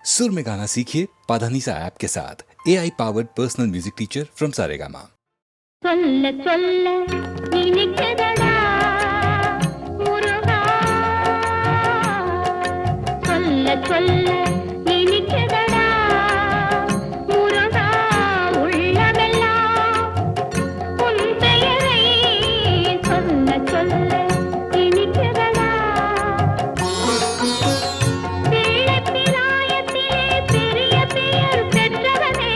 सुर में गाना सीखिए पाधानीसा ऐप के साथ AI powered personal music teacher from Saregama. சொல்ல சொல்ல இனிக்குதடா முருகா சொல்ல சொல்ல இனிக்குதடா முருகா உள்ளமெல்லாம் உன் பெயரை சொல்ல சொல்ல இனிக்குதடா பிள்ளை பிராயத்திலே பெரிய பெயர் பெற்றவனே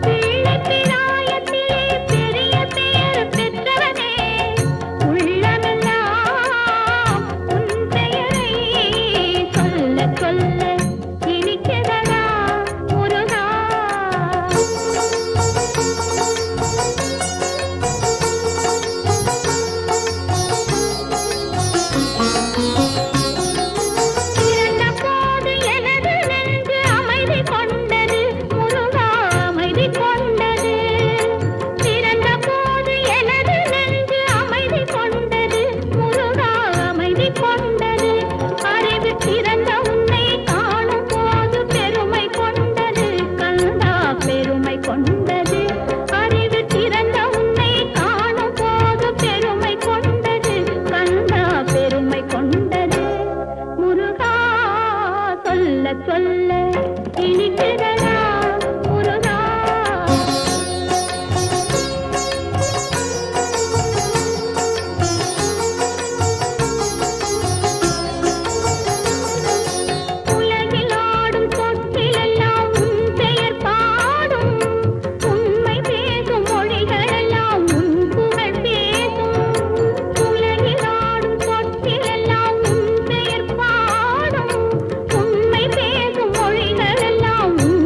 பிள்ளை பிராயத்திலே பெரிய பெயர் பெற்றவனே உள்ளமெல்லாம் உன் பெயரை சொல்ல சொல்ல இனிக்குதடா முருகா பிறந்தபோது எனது நெஞ்சு அமைதி கொண்டது முருகா அமைதி கொண்டது பிறந்தபோது எனது நெஞ்சு அமைதி கொண்டது முருகா அமைதி கொண்டது அறிவு திறந்த உன்னை காணும் போது பெருமை கொண்டது கந்தா பெருமை கொண்டது அறிவு திறந்த உன்னை காணும் போது பெருமை கொண்டது கந்தா பெருமை கொண்டது முருகா சொல்ல சொல்ல இனிக்குதடா முருகா உலகில் ஆடும் தொட்டிலெல்லாம் உன் பெயர் பாடும் உண்மை பேசும் மொழிகளெல்லாம் உன் புகழ் பேசும் உலகில் ஆடும் தொட்டிலெல்லாம் உன் பெயர் பாடும் உண்மை பேசும் மொழிகளெல்லாம் உன்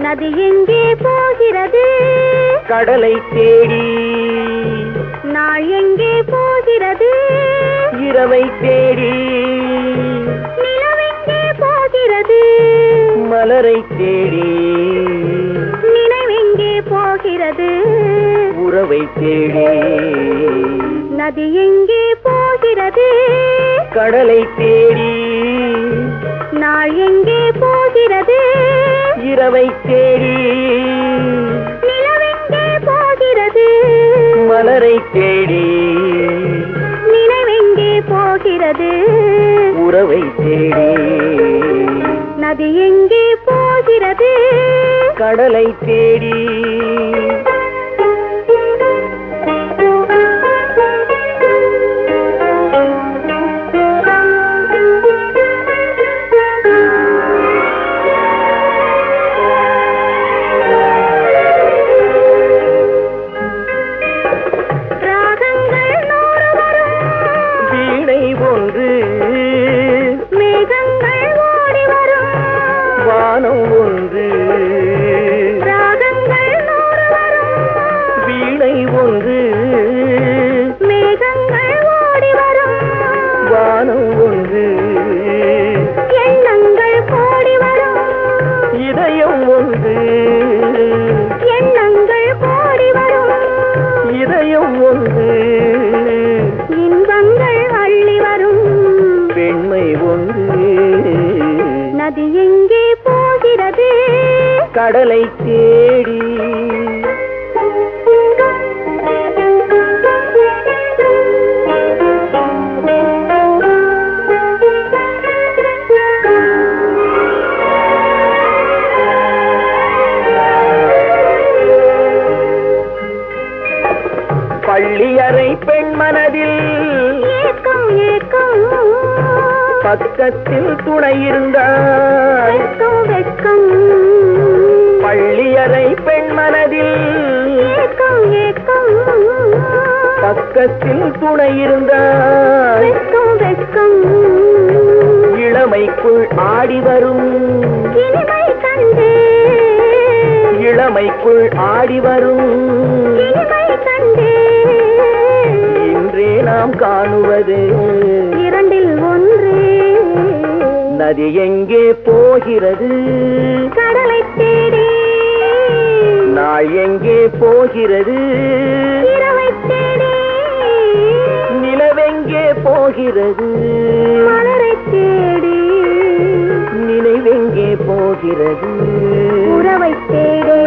நதி எங்கே போகிறது? கடலை தேடி. நாள் எங்கே போகிறது? இரவை தேடி. நிலவெங்கே போகிறது? மலரை தேடி. நினைவெங்கே போகிறது? உறவை தேடி. நதி எங்கே போகிறது? கடலை தேடி. நாள் எங்கே போகிறது? இரவை தேடி. நிலவெங்கே போகிறது? மலரை தேடி. நினைவெங்கே போகிறது? உறவை தேடி. நதி எங்கே போகிறது? கடலை தேடி. கடலை தேடி. பள்ளியறை பெண் மனதில் ஏக்கம் ஏக்கம், பக்கத்தில் துணை இருந்தாய். வெட்கம் வெட்கம். பள்ளியறை பெண் மனதில் ஏக்கம் ஏக்கம், பக்கத்தில் துணை இருந்தாய். வெட்கம் வெட்கம். இளமைக்குள் ஆடி வரும் இனிமை கண்டு, இளமைக்குள் ஆடி வரும் இனிமை கண்டு, இன்றே நாம் காணுவது இரண்டில் ஒன்று. நதி எங்கே போகிறது? கடலை தேடி. நாள் எங்கே போகிறது? இரவை தேடி. நிலவெங்கே போகிறது? மலரை தேடி. நினைவெங்கே போகிறது? உறவை தேடி.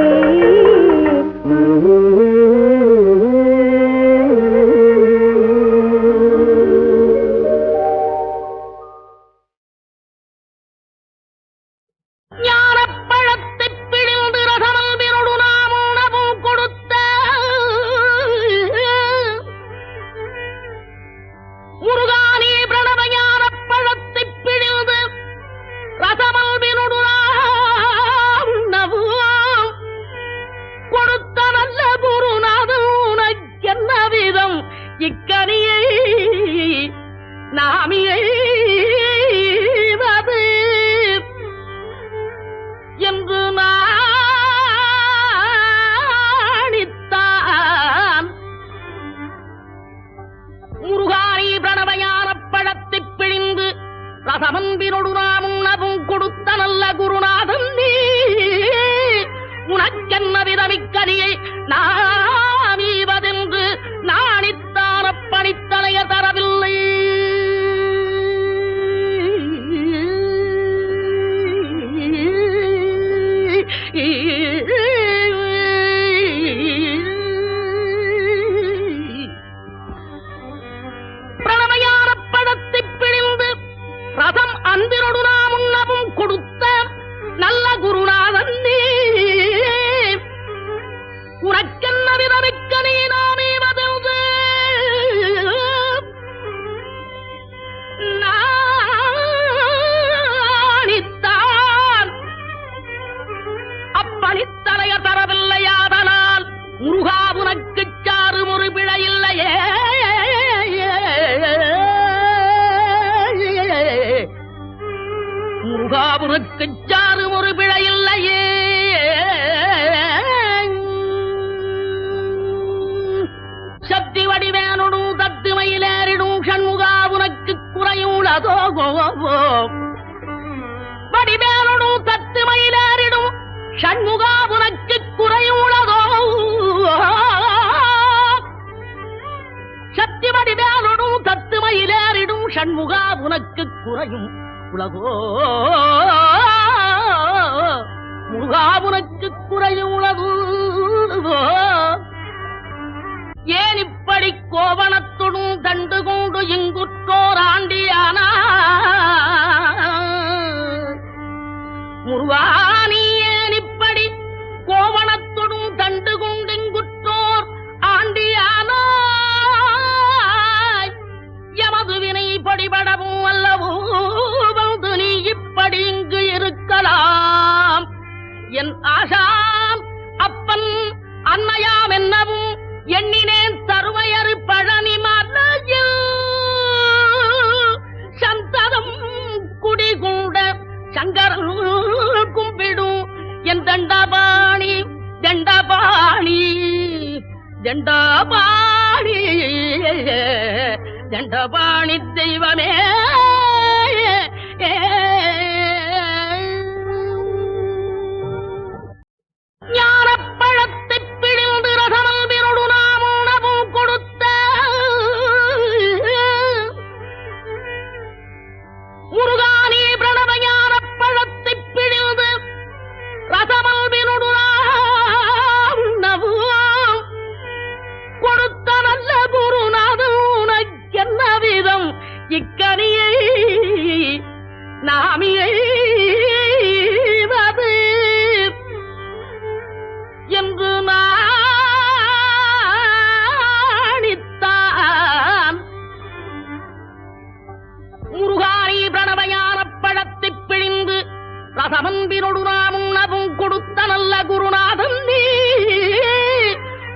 உனக்கென்ன உனக்கு சாரும் ஒரு பிழை இல்லையே. சக்தி வடிவேனுடும் தத்துமையிலேறிடும் சண்முகா உனக்கு குறையுள்ளதோ. வடிவேனுடும் தத்துமையிலேறிடும் சண்முகா உனக்கு குறையுள்ளதோ. சக்தி வடிவேனுடும் தத்துமையிலேறிடும் சண்முகா உனக்கு குறையும் உலகோ. முருகா உனக்கு குறையும் உலகோ. ஏன் இப்படி கோவணத்துடும் தண்டு கொண்டு இங்குற்றோர் ஆண்டியானா முருகானி? ஏன் இப்படி கோவணத்துடும் தண்டு கொண்டு இங்குற்றோர் ஆண்டியானா? எமது வினை படிபடவும் அல்லவோ வந்து நீ இப்படி இங்கு இருக்கலாம். என் ஆசாம் அப்பன் அன்னையாம் என்னவும் எண்ணினேன் தருவையறு பழனி மலையில் சந்ததம் குடிகூட சங்கரன் கும்பிடும் என் தண்டபாணி தண்டபாணி தண்டபாணி தண்டபாணி தெய்வமே. ஞானப்பழத்தை பிழிந்து ரசமல் விருடு நாம் உணவும் கொடுத்த முருகானி பிரணவ ஞானப்பழத்தை பிழிந்து ரசமல் விருடு நாம் உணவும் கொடுத்த நல்ல குருநாதன் உனக்கென்ன விதம் இக்கனியை நாமியை என்று நாணித்தான். முருகானி பிரணவயான பழத்தை பிழிந்து ரசமன்பினொடு நாம் உணவும் கொடுத்த நல்ல குருநாதன் நீ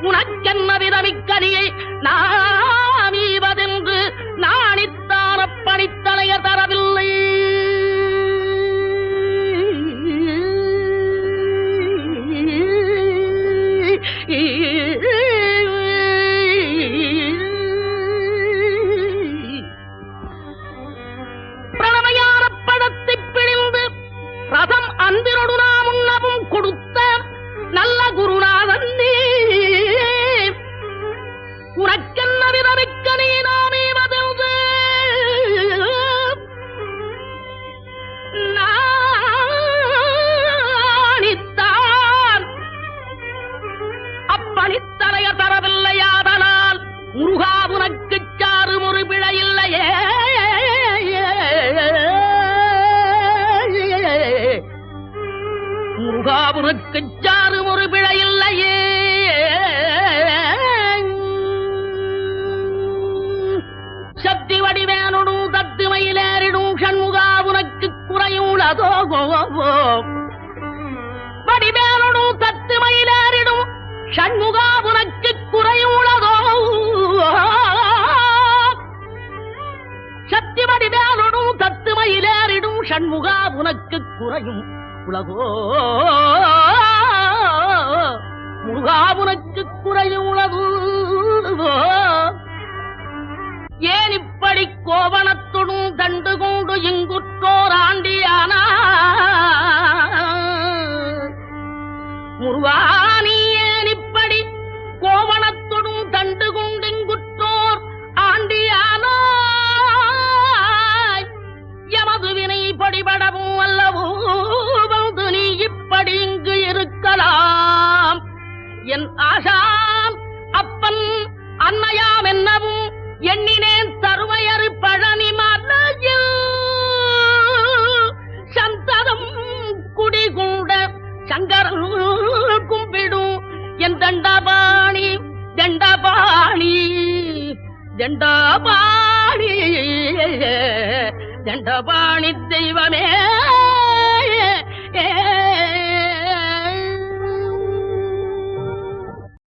உனக்கென்ன விதமிக்கனியை நாமீவதென்று நாணித்தான பணித்தலைய தரவில்லை. பிரணவயான பழத்தை பிழிந்து ரசம் அன்பினொடு நாம் உண்ணவும் கொடுத்த நல்ல குருநாதன் நீ உனக்கென்ன விதமிக்கனே நாமீவதென்று நாணித்தான் அப்பணித்தலைய தரவில்லையாதனால் முருகா உனக்கு சாரும் ஒரு பிழை இல்லையே. முருகா உனக்கு சாரும் ஒரு பிழை இல்லையே. சக்தி வடிவேனுடும் தத்துமையிலேறிடும் சண்முகா உனக்கு குறையுள்ளதோ. வடிவேனுடும் தத்துமையிலேறிடும் சண்முகா உனக்கு குறையுள்ளதோ. சக்தி வடிவேனுடும் தத்துமையிலேறிடும் சண்முகா உனக்கு குறையும் உலகோ. முருகா உனக்கு குறையும் உலகோ. ஏன் இப்படி கோவணத்துடும் தண்டு கொண்டு இங்குற்றோர் ஆண்டியானா முருகானி? ஏன் இப்படி கோவணத்துடும் தண்டு கொண்டு இங்குற்றோர் ஆண்டியானா? எமது வினை படிபடவும் அல்லவோ வந்து நீ இப்படி இங்கு இருக்கலாம். என் ஆசாம் அப்பன் அன்னையாம் என்னவும் எண்ணினேன் தருவையறு பழனி மலையில் சந்ததம் குடிகூட சங்கரன் கும்பிடும் என் தண்டபாணி தண்டபாணி தண்டபாணி தண்டபாணி தெய்வமே.